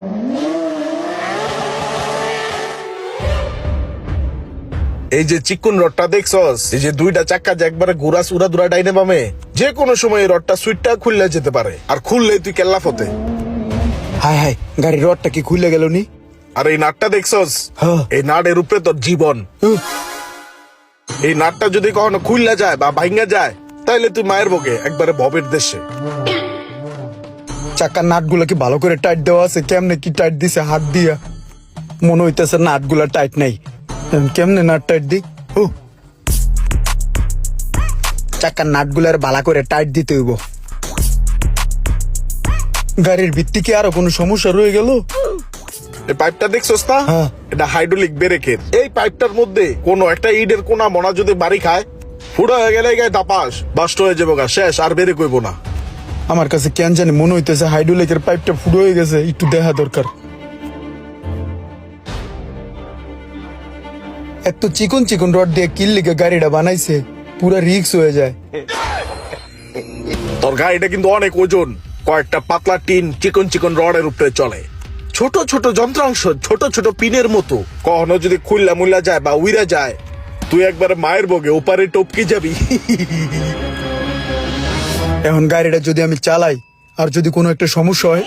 এই যে চিকুন রডটা দেখছস, এই যে দুইটা চাক্কা যে একবারে ঘোরা সুরা দুরা ডাইনে বামে, যে কোনো সময় এই রডটা সুইটটা খুললে যেতে পারে, আর খুললে তুই কেল্লা ফতে। হাই হাই, গাড়ির রডটা কি খুলে গেল নি? আর এই নাটটা দেখছস, হ্যাঁ। এই নাটের উপরে তোর জীবন। এই নাটটা যদি কখনো খুললা যায় বা ভাঙ্গা যায়, তাইলে তুই মায়ের বকে একবারে ভবের দেশে। চাকার নাটগুলা কি ভালো করে টাইট দেওয়া আছে? কেমনে কি টাইট দিছে হাত দিয়া? মনে হইতেছে নাটগুলা টাইট নাই। কেমনে নাট টাইট দি? চাকার নাটগুলার ভালো করে টাইট দিতে হইব। গাড়ির ভিত্তি কি আরো কোনো সমস্যা রয়ে গেল? এই পাইপটা দেখছস না, হ্যাঁ। এটা হাইড্রোলিক ব্রেকের। এই পাইপটার মধ্যে কোনো একটা ইটের কোনা মোনা যদি বাড়ি খায়, ফুড়া হয়ে গেলে গায়ে দাপাস বাস্ট হয়ে যাবো গা, শেষ, আর বেরে কইব না। আমার কাছে কেন জানি মনে হইতেছে হাইড্রোলিকের পাইপটা ফুটো হয়ে গেছে, একটু দেখা দরকার। এত চিকন চিকন রড দিয়ে কিল্লিকে গাড়িটা বানাইছে, পুরা রিক্স হয়ে যায়। তোর গাড়িটা কিন্তু অনেক ওজন, কয়েকটা পাতলা টিন চিকন চিকন রডের উপরে চলে। ছোট ছোট যন্ত্রাংশ, ছোট ছোট পিনের মতো, কখনো যদি খুললা মুল্লা যায় বা উইরা যায়, তুই একবার মায়ের বগে ওপারে টপকে যাবি। এখন গাড়িটা যদি আমি চালাই আর যদি কোনো একটা সমস্যা হয়,